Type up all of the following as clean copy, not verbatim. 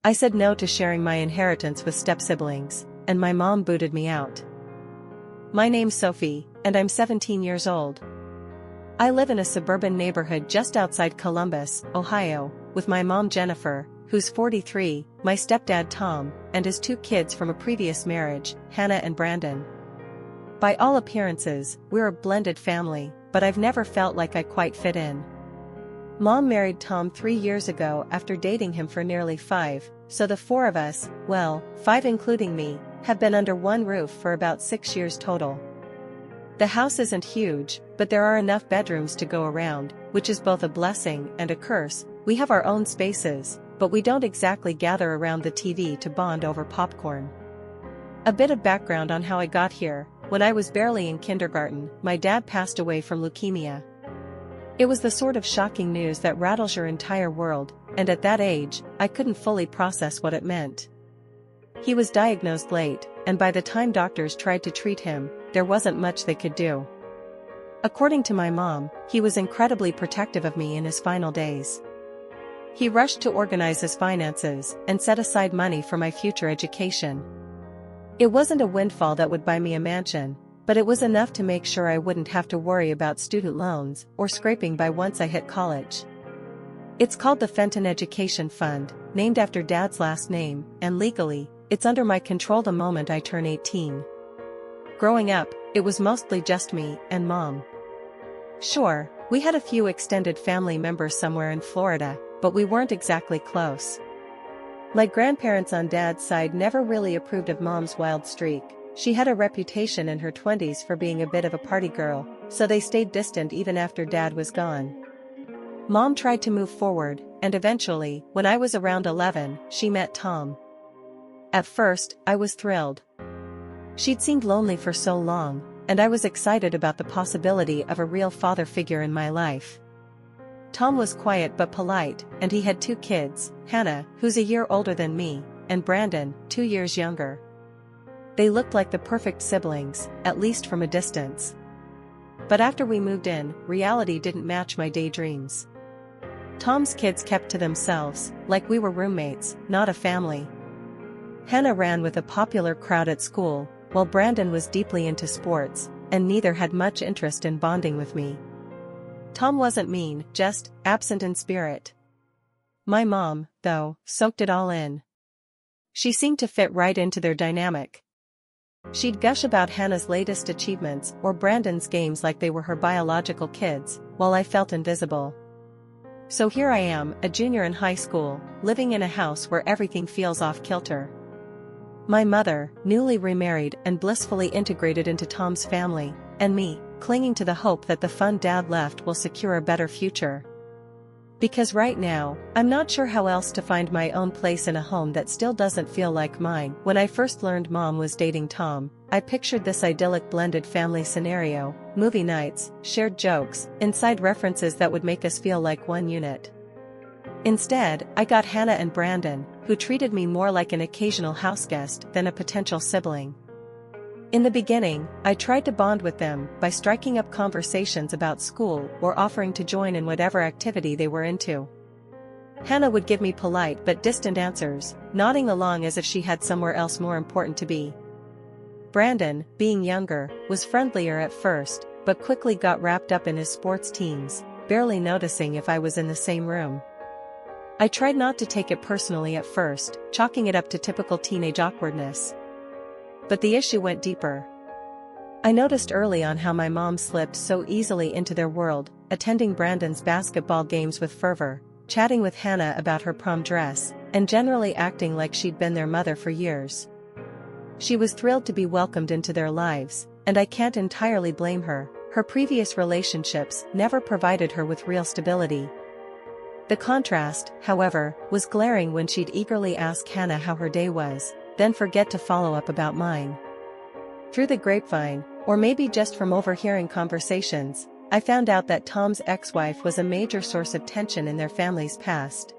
I said no to sharing my inheritance with step-siblings, and my mom booted me out. My name's Sophie, and I'm 17 years old. I live in a suburban neighborhood just outside Columbus, Ohio, with my mom Jennifer, who's 43, my stepdad Tom, and his 2 kids from a previous marriage, Hannah and Brandon. By all appearances, we're a blended family, but I've never felt like I quite fit in. Mom married Tom 3 years ago after dating him for nearly 5, so the 4 of us, well, 5 including me, have been under one roof for about 6 years total. The house isn't huge, but there are enough bedrooms to go around, which is both a blessing and a curse. We have our own spaces, but we don't exactly gather around the TV to bond over popcorn. A bit of background on how I got here: when I was barely in kindergarten, my dad passed away from leukemia. It was the sort of shocking news that rattles your entire world, and at that age, I couldn't fully process what it meant. He was diagnosed late, and by the time doctors tried to treat him, there wasn't much they could do. According to my mom, he was incredibly protective of me in his final days. He rushed to organize his finances and set aside money for my future education. It wasn't a windfall that would buy me a mansion, but it was enough to make sure I wouldn't have to worry about student loans or scraping by once I hit college. It's called the Fenton Education Fund, named after Dad's last name, and legally, it's under my control the moment I turn 18. Growing up, it was mostly just me and Mom. Sure, we had a few extended family members somewhere in Florida, but we weren't exactly close. My grandparents on Dad's side never really approved of Mom's wild streak. She had a reputation in her 20s for being a bit of a party girl, so they stayed distant even after Dad was gone. Mom tried to move forward, and eventually, when I was around 11, she met Tom. At first, I was thrilled. She'd seemed lonely for so long, and I was excited about the possibility of a real father figure in my life. Tom was quiet but polite, and he had 2 kids, Hannah, who's a year older than me, and Brandon, 2 years younger. They looked like the perfect siblings, at least from a distance. But after we moved in, reality didn't match my daydreams. Tom's kids kept to themselves, like we were roommates, not a family. Hannah ran with a popular crowd at school, while Brandon was deeply into sports, and neither had much interest in bonding with me. Tom wasn't mean, just absent in spirit. My mom, though, soaked it all in. She seemed to fit right into their dynamic. She'd gush about Hannah's latest achievements or Brandon's games like they were her biological kids, while I felt invisible. So here I am, a junior in high school, living in a house where everything feels off-kilter. My mother, newly remarried and blissfully integrated into Tom's family, and me, clinging to the hope that the fun Dad left will secure a better future. Because right now, I'm not sure how else to find my own place in a home that still doesn't feel like mine. When I first learned Mom was dating Tom, I pictured this idyllic blended family scenario: movie nights, shared jokes, inside references that would make us feel like one unit. Instead, I got Hannah and Brandon, who treated me more like an occasional houseguest than a potential sibling. In the beginning, I tried to bond with them by striking up conversations about school or offering to join in whatever activity they were into. Hannah would give me polite but distant answers, nodding along as if she had somewhere else more important to be. Brandon, being younger, was friendlier at first, but quickly got wrapped up in his sports teams, barely noticing if I was in the same room. I tried not to take it personally at first, chalking it up to typical teenage awkwardness. But the issue went deeper. I noticed early on how my mom slipped so easily into their world, attending Brandon's basketball games with fervor, chatting with Hannah about her prom dress, and generally acting like she'd been their mother for years. She was thrilled to be welcomed into their lives, and I can't entirely blame her. Her previous relationships never provided her with real stability. The contrast, however, was glaring when she'd eagerly ask Hannah how her day was, then forget to follow up about mine. Through the grapevine, or maybe just from overhearing conversations, I found out that Tom's ex-wife was a major source of tension in their family's past.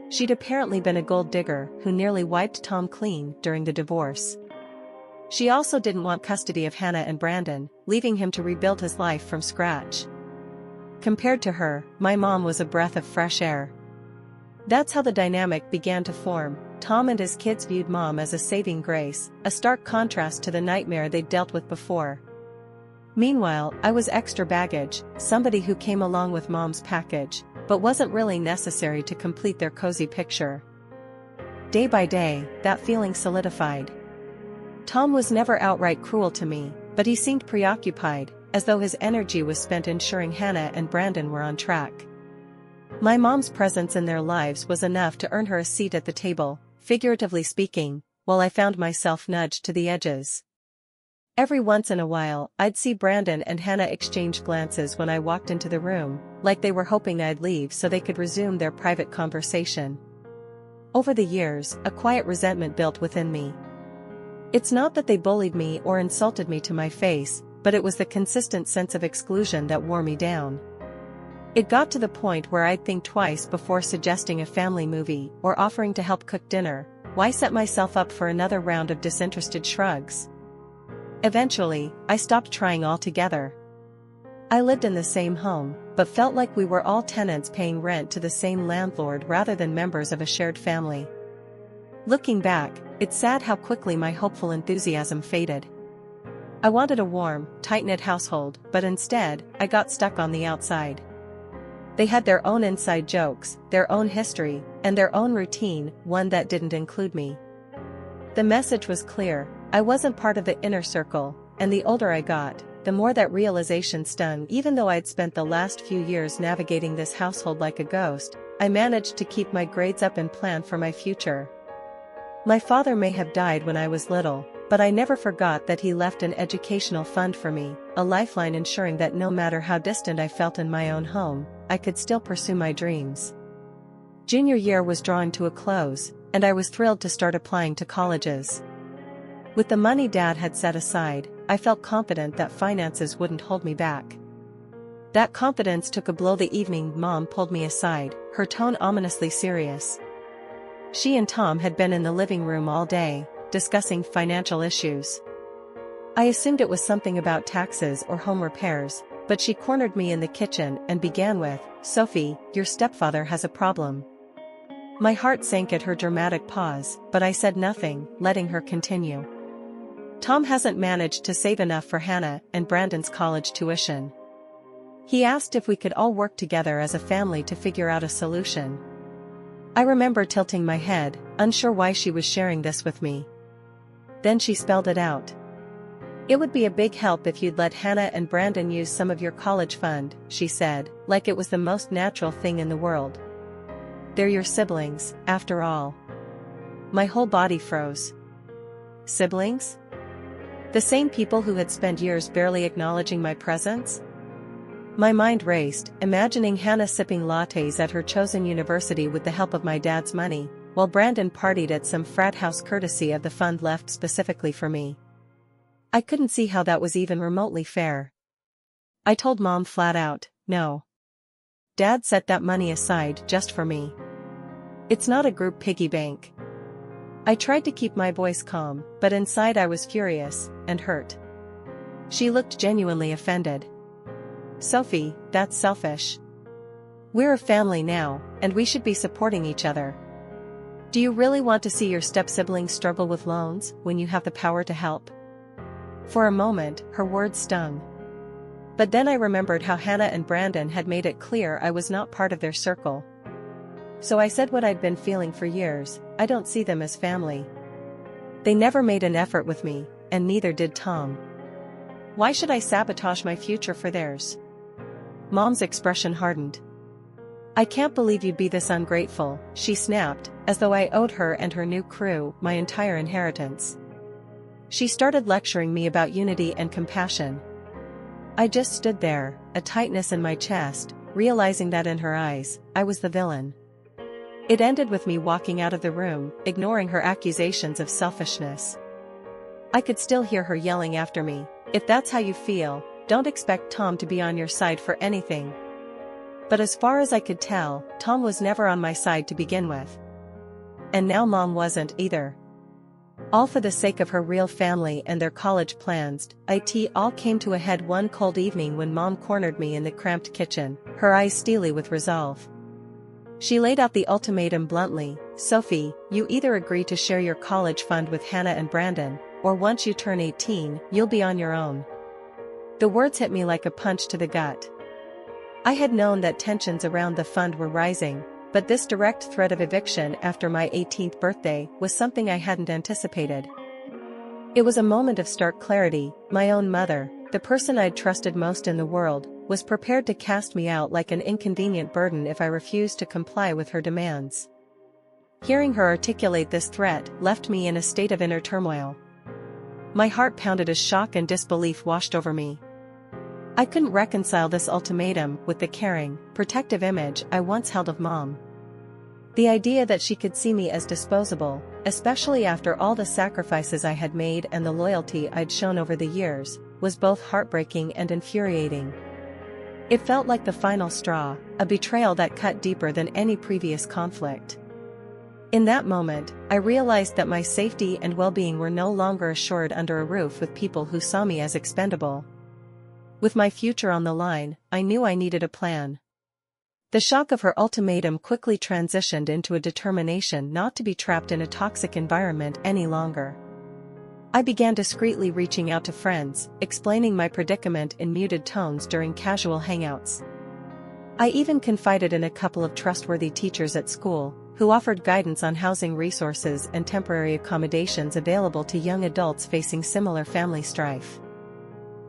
She'd apparently been a gold digger who nearly wiped Tom clean during the divorce. She also didn't want custody of Hannah and Brandon, leaving him to rebuild his life from scratch. Compared to her, my mom was a breath of fresh air. That's how the dynamic began to form. Tom and his kids viewed Mom as a saving grace, a stark contrast to the nightmare they'd dealt with before. Meanwhile, I was extra baggage, somebody who came along with Mom's package, but wasn't really necessary to complete their cozy picture. Day by day, that feeling solidified. Tom was never outright cruel to me, but he seemed preoccupied, as though his energy was spent ensuring Hannah and Brandon were on track. My mom's presence in their lives was enough to earn her a seat at the table, figuratively speaking, while I found myself nudged to the edges. Every once in a while, I'd see Brandon and Hannah exchange glances when I walked into the room, like they were hoping I'd leave so they could resume their private conversation. Over the years, a quiet resentment built within me. It's not that they bullied me or insulted me to my face, but it was the consistent sense of exclusion that wore me down. It got to the point where I'd think twice before suggesting a family movie or offering to help cook dinner. Why set myself up for another round of disinterested shrugs? Eventually, I stopped trying altogether. I lived in the same home, but felt like we were all tenants paying rent to the same landlord rather than members of a shared family. Looking back, it's sad how quickly my hopeful enthusiasm faded. I wanted a warm, tight-knit household, but instead, I got stuck on the outside. They had their own inside jokes, their own history, and their own routine, one that didn't include me. The message was clear: I wasn't part of the inner circle, and the older I got, the more that realization stung. Even though I'd spent the last few years navigating this household like a ghost, I managed to keep my grades up and plan for my future. My father may have died when I was little, but I never forgot that he left an educational fund for me, a lifeline ensuring that no matter how distant I felt in my own home, I could still pursue my dreams. Junior year was drawing to a close, and I was thrilled to start applying to colleges. With the money Dad had set aside, I felt confident that finances wouldn't hold me back. That confidence took a blow the evening Mom pulled me aside, her tone ominously serious. She and Tom had been in the living room all day, discussing financial issues. I assumed it was something about taxes or home repairs, but she cornered me in the kitchen and began with, "Sophie, your stepfather has a problem." My heart sank at her dramatic pause, but I said nothing, letting her continue. "Tom hasn't managed to save enough for Hannah and Brandon's college tuition. He asked if we could all work together as a family to figure out a solution." I remember tilting my head, unsure why she was sharing this with me. Then she spelled it out. "It would be a big help if you'd let Hannah and Brandon use some of your college fund," she said, like it was the most natural thing in the world. "They're your siblings, after all." My whole body froze. Siblings? The same people who had spent years barely acknowledging my presence? My mind raced, imagining Hannah sipping lattes at her chosen university with the help of my dad's money, while Brandon partied at some frat house courtesy of the fund left specifically for me. I couldn't see how that was even remotely fair. I told Mom flat out, "No. Dad set that money aside just for me. It's not a group piggy bank." I tried to keep my voice calm, but inside I was furious and hurt. She looked genuinely offended. "Sophie, that's selfish. We're a family now, and we should be supporting each other. Do you really want to see your step-siblings struggle with loans when you have the power to help?" For a moment, her words stung. But then I remembered how Hannah and Brandon had made it clear I was not part of their circle. So I said what I'd been feeling for years: I don't see them as family. They never made an effort with me, and neither did Tom. Why should I sabotage my future for theirs? Mom's expression hardened. "I can't believe you'd be this ungrateful," she snapped, as though I owed her and her new crew my entire inheritance. She started lecturing me about unity and compassion. I just stood there, a tightness in my chest, realizing that in her eyes, I was the villain. It ended with me walking out of the room, ignoring her accusations of selfishness. I could still hear her yelling after me, "If that's how you feel, don't expect Tom to be on your side for anything." But as far as I could tell, Tom was never on my side to begin with. And now Mom wasn't either. All for the sake of her real family and their college plans. It all came to a head one cold evening when Mom cornered me in the cramped kitchen, her eyes steely with resolve. She laid out the ultimatum bluntly: "Sophie, you either agree to share your college fund with Hannah and Brandon, or once you turn 18, you'll be on your own." The words hit me like a punch to the gut. I had known that tensions around the fund were rising, but this direct threat of eviction after my 18th birthday was something I hadn't anticipated. It was a moment of stark clarity. My own mother, the person I'd trusted most in the world, was prepared to cast me out like an inconvenient burden if I refused to comply with her demands. Hearing her articulate this threat left me in a state of inner turmoil. My heart pounded as shock and disbelief washed over me. I couldn't reconcile this ultimatum with the caring, protective image I once held of Mom. The idea that she could see me as disposable, especially after all the sacrifices I had made and the loyalty I'd shown over the years, was both heartbreaking and infuriating. It felt like the final straw, a betrayal that cut deeper than any previous conflict. In that moment, I realized that my safety and well-being were no longer assured under a roof with people who saw me as expendable. With my future on the line, I knew I needed a plan. The shock of her ultimatum quickly transitioned into a determination not to be trapped in a toxic environment any longer. I began discreetly reaching out to friends, explaining my predicament in muted tones during casual hangouts. I even confided in a couple of trustworthy teachers at school, who offered guidance on housing resources and temporary accommodations available to young adults facing similar family strife.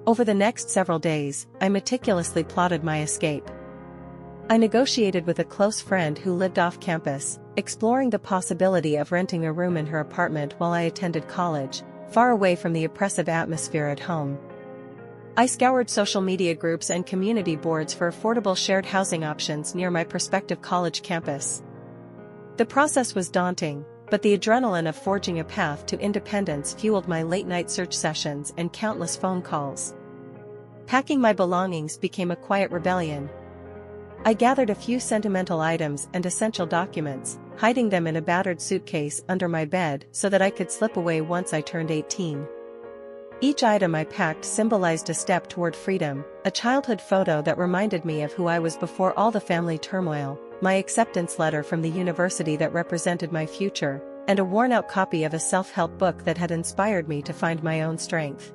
Over the next several days, I meticulously plotted my escape. I negotiated with a close friend who lived off campus, exploring the possibility of renting a room in her apartment while I attended college, far away from the oppressive atmosphere at home. I scoured social media groups and community boards for affordable shared housing options near my prospective college campus. The process was daunting, but the adrenaline of forging a path to independence fueled my late-night search sessions and countless phone calls. Packing my belongings became a quiet rebellion. I gathered a few sentimental items and essential documents, hiding them in a battered suitcase under my bed so that I could slip away once I turned 18. Each item I packed symbolized a step toward freedom: a childhood photo that reminded me of who I was before all the family turmoil, my acceptance letter from the university that represented my future, and a worn-out copy of a self-help book that had inspired me to find my own strength.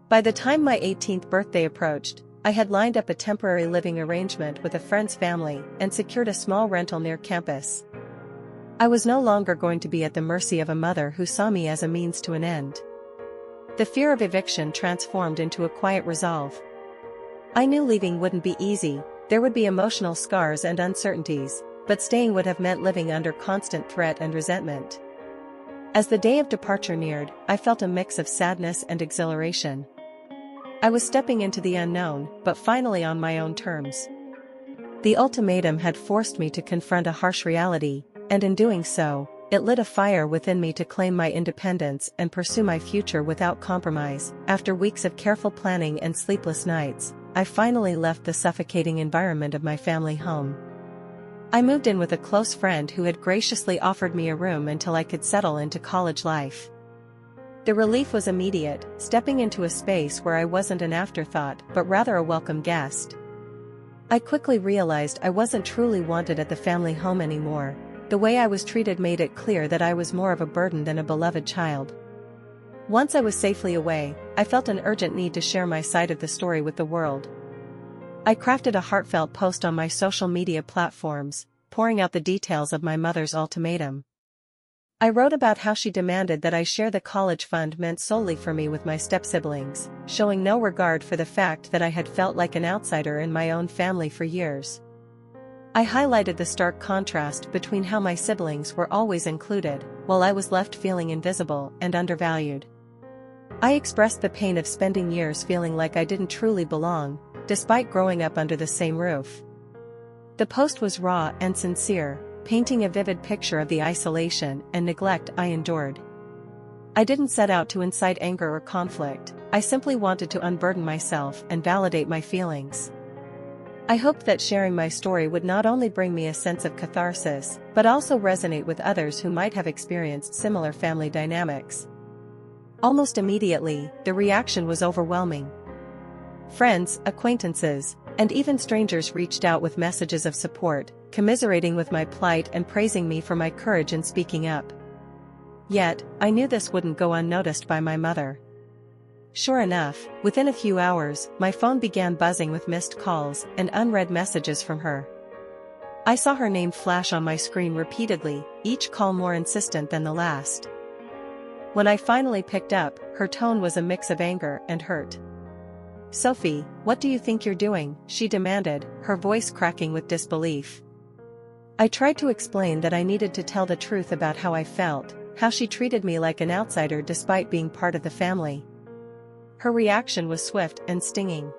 By the time my 18th birthday approached, I had lined up a temporary living arrangement with a friend's family and secured a small rental near campus. I was no longer going to be at the mercy of a mother who saw me as a means to an end. The fear of eviction transformed into a quiet resolve. I knew leaving wouldn't be easy, there would be emotional scars and uncertainties, but staying would have meant living under constant threat and resentment. As the day of departure neared, I felt a mix of sadness and exhilaration. I was stepping into the unknown, but finally on my own terms. The ultimatum had forced me to confront a harsh reality, and in doing so, it lit a fire within me to claim my independence and pursue my future without compromise. After weeks of careful planning and sleepless nights, I finally left the suffocating environment of my family home. I moved in with a close friend who had graciously offered me a room until I could settle into college life. The relief was immediate, stepping into a space where I wasn't an afterthought but rather a welcome guest. I quickly realized I wasn't truly wanted at the family home anymore. The way I was treated made it clear that I was more of a burden than a beloved child. Once I was safely away, I felt an urgent need to share my side of the story with the world. I crafted a heartfelt post on my social media platforms, pouring out the details of my mother's ultimatum. I wrote about how she demanded that I share the college fund meant solely for me with my step-siblings, showing no regard for the fact that I had felt like an outsider in my own family for years. I highlighted the stark contrast between how my siblings were always included, while I was left feeling invisible and undervalued. I expressed the pain of spending years feeling like I didn't truly belong, despite growing up under the same roof. The post was raw and sincere, painting a vivid picture of the isolation and neglect I endured. I didn't set out to incite anger or conflict, I simply wanted to unburden myself and validate my feelings. I hoped that sharing my story would not only bring me a sense of catharsis, but also resonate with others who might have experienced similar family dynamics. Almost immediately, the reaction was overwhelming. Friends, acquaintances, and even strangers reached out with messages of support, commiserating with my plight and praising me for my courage in speaking up. Yet, I knew this wouldn't go unnoticed by my mother. Sure enough, within a few hours, my phone began buzzing with missed calls and unread messages from her. I saw her name flash on my screen repeatedly, each call more insistent than the last. When I finally picked up, her tone was a mix of anger and hurt. "Sophie, what do you think you're doing?" she demanded, her voice cracking with disbelief. I tried to explain that I needed to tell the truth about how I felt, how she treated me like an outsider despite being part of the family. Her reaction was swift and stinging.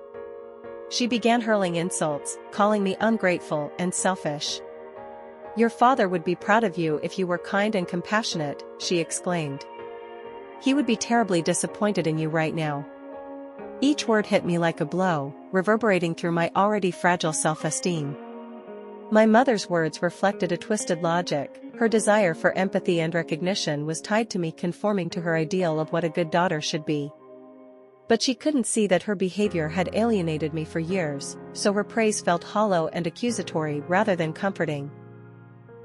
She began hurling insults, calling me ungrateful and selfish. "Your father would be proud of you if you were kind and compassionate," she exclaimed. "He would be terribly disappointed in you right now." Each word hit me like a blow, reverberating through my already fragile self-esteem. My mother's words reflected a twisted logic. Her desire for empathy and recognition was tied to me conforming to her ideal of what a good daughter should be. But she couldn't see that her behavior had alienated me for years, so her praise felt hollow and accusatory rather than comforting.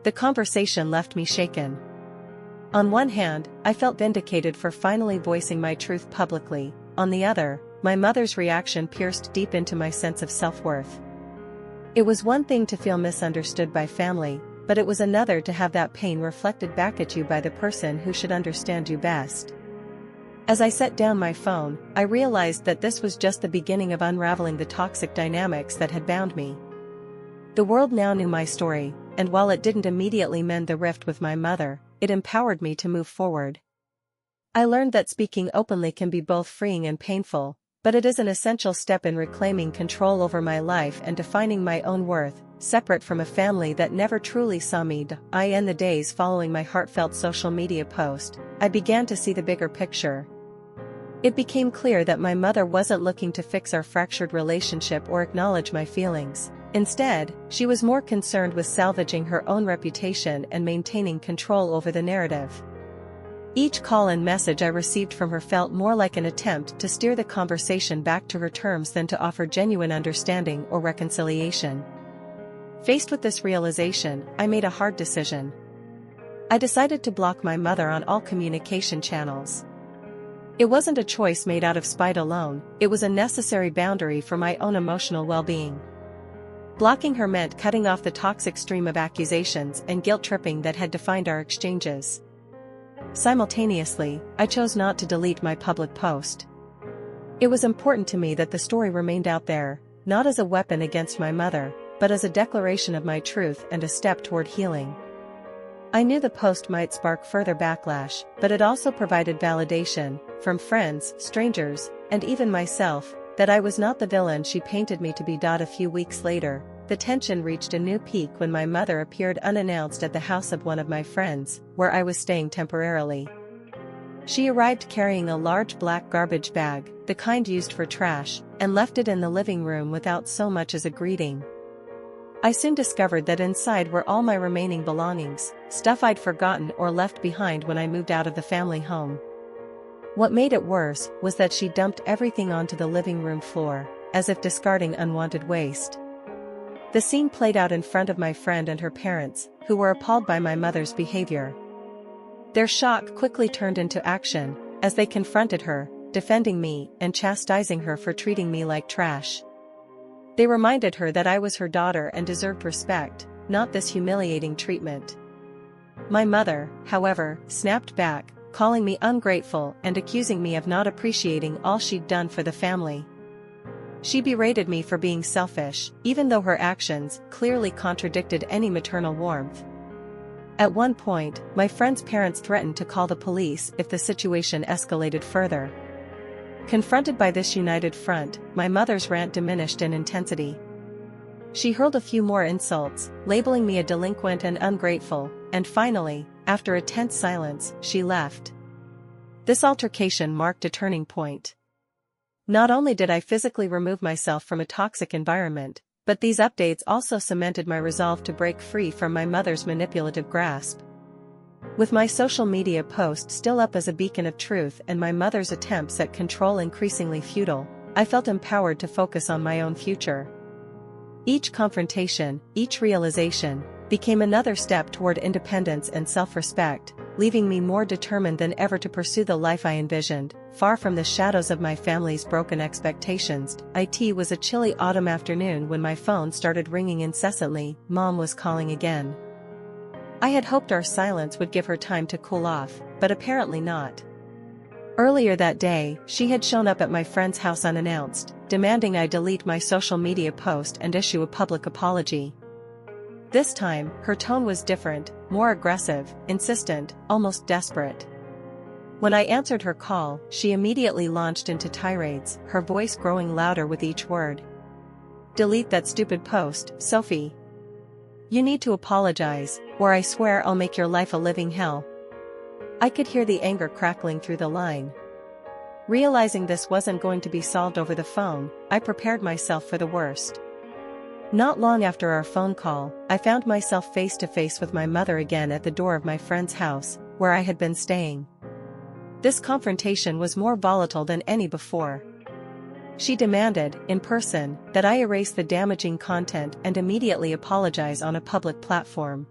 The conversation left me shaken. On one hand, I felt vindicated for finally voicing my truth publicly. On the other, my mother's reaction pierced deep into my sense of self-worth. It was one thing to feel misunderstood by family, but it was another to have that pain reflected back at you by the person who should understand you best. As I set down my phone, I realized that this was just the beginning of unraveling the toxic dynamics that had bound me. The world now knew my story, and while it didn't immediately mend the rift with my mother, it empowered me to move forward. I learned that speaking openly can be both freeing and painful, but it is an essential step in reclaiming control over my life and defining my own worth, separate from a family that never truly saw me. In the days following my heartfelt social media post, I began to see the bigger picture. It became clear that my mother wasn't looking to fix our fractured relationship or acknowledge my feelings. Instead, she was more concerned with salvaging her own reputation and maintaining control over the narrative. Each call and message I received from her felt more like an attempt to steer the conversation back to her terms than to offer genuine understanding or reconciliation. Faced with this realization, I made a hard decision. I decided to block my mother on all communication channels. It wasn't a choice made out of spite alone, it was a necessary boundary for my own emotional well-being. Blocking her meant cutting off the toxic stream of accusations and guilt-tripping that had defined our exchanges. Simultaneously, I chose not to delete my public post. It was important to me that the story remained out there, not as a weapon against my mother, but as a declaration of my truth and a step toward healing. I knew the post might spark further backlash, but it also provided validation, from friends, strangers, and even myself, that I was not the villain she painted me to be. A few weeks later, the tension reached a new peak when my mother appeared unannounced at the house of one of my friends, where I was staying temporarily. She arrived carrying a large black garbage bag, the kind used for trash, and left it in the living room without so much as a greeting. I soon discovered that inside were all my remaining belongings, stuff I'd forgotten or left behind when I moved out of the family home. What made it worse was that she dumped everything onto the living room floor, as if discarding unwanted waste. The scene played out in front of my friend and her parents, who were appalled by my mother's behavior. Their shock quickly turned into action, as they confronted her, defending me and chastising her for treating me like trash. They reminded her that I was her daughter and deserved respect, not this humiliating treatment. My mother, however, snapped back, calling me ungrateful and accusing me of not appreciating all she'd done for the family. She berated me for being selfish, even though her actions clearly contradicted any maternal warmth. At one point, my friend's parents threatened to call the police if the situation escalated further. Confronted by this united front, my mother's rant diminished in intensity. She hurled a few more insults, labeling me a delinquent and ungrateful, and finally, after a tense silence, she left. This altercation marked a turning point. Not only did I physically remove myself from a toxic environment, but these updates also cemented my resolve to break free from my mother's manipulative grasp. With my social media post still up as a beacon of truth and my mother's attempts at control increasingly futile, I felt empowered to focus on my own future. Each confrontation, each realization, became another step toward independence and self-respect, leaving me more determined than ever to pursue the life I envisioned, far from the shadows of my family's broken expectations. It was a chilly autumn afternoon when my phone started ringing incessantly. Mom was calling again. I had hoped our silence would give her time to cool off, but apparently not. Earlier that day, she had shown up at my friend's house unannounced, demanding I delete my social media post and issue a public apology. This time, her tone was different, more aggressive, insistent, almost desperate. When I answered her call, she immediately launched into tirades, her voice growing louder with each word. "Delete that stupid post, Sophie. You need to apologize, or I swear I'll make your life a living hell." I could hear the anger crackling through the line. Realizing this wasn't going to be solved over the phone, I prepared myself for the worst. Not long after our phone call, I found myself face to face with my mother again at the door of my friend's house, where I had been staying. This confrontation was more volatile than any before. She demanded, in person, that I erase the damaging content and immediately apologize on a public platform.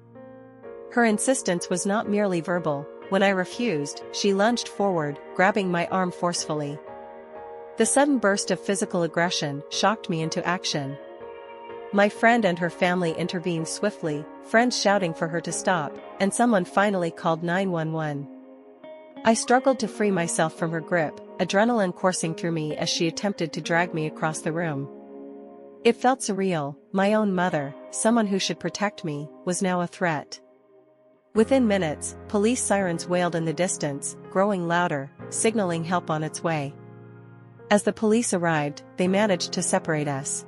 Her insistence was not merely verbal. When I refused, she lunged forward, grabbing my arm forcefully. The sudden burst of physical aggression shocked me into action. My friend and her family intervened swiftly, friends shouting for her to stop, and someone finally called 911. I struggled to free myself from her grip, adrenaline coursing through me as she attempted to drag me across the room. It felt surreal. My own mother, someone who should protect me, was now a threat. Within minutes, police sirens wailed in the distance, growing louder, signaling help on its way. As the police arrived, they managed to separate us.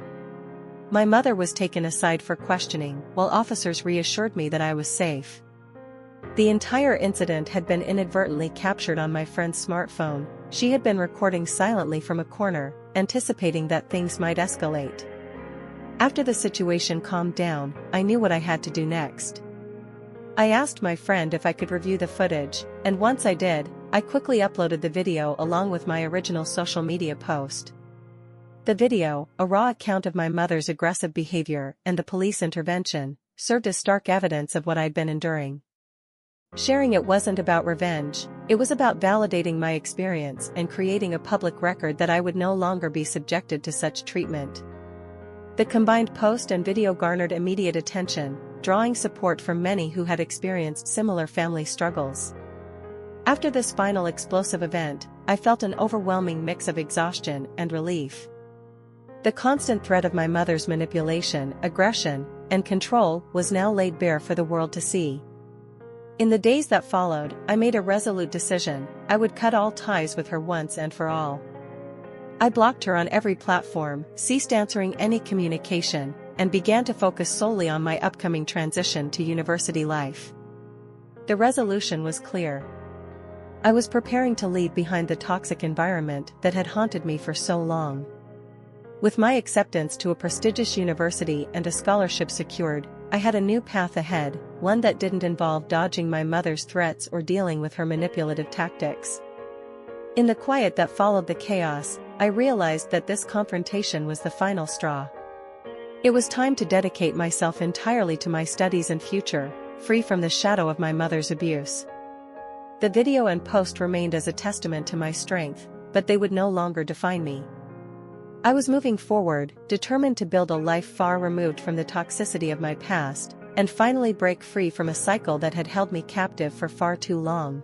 My mother was taken aside for questioning, while officers reassured me that I was safe. The entire incident had been inadvertently captured on my friend's smartphone. She had been recording silently from a corner, anticipating that things might escalate. After the situation calmed down, I knew what I had to do next. I asked my friend if I could review the footage, and once I did, I quickly uploaded the video along with my original social media post. The video, a raw account of my mother's aggressive behavior and the police intervention, served as stark evidence of what I'd been enduring. Sharing it wasn't about revenge, it was about validating my experience and creating a public record that I would no longer be subjected to such treatment. The combined post and video garnered immediate attention, drawing support from many who had experienced similar family struggles. After this final explosive event, I felt an overwhelming mix of exhaustion and relief. The constant threat of my mother's manipulation, aggression, and control was now laid bare for the world to see. In the days that followed, I made a resolute decision: I would cut all ties with her once and for all. I blocked her on every platform, ceased answering any communication, and began to focus solely on my upcoming transition to university life. The resolution was clear. I was preparing to leave behind the toxic environment that had haunted me for so long. With my acceptance to a prestigious university and a scholarship secured, I had a new path ahead, one that didn't involve dodging my mother's threats or dealing with her manipulative tactics. In the quiet that followed the chaos, I realized that this confrontation was the final straw. It was time to dedicate myself entirely to my studies and future, free from the shadow of my mother's abuse. The video and post remained as a testament to my strength, but they would no longer define me. I was moving forward, determined to build a life far removed from the toxicity of my past, and finally break free from a cycle that had held me captive for far too long.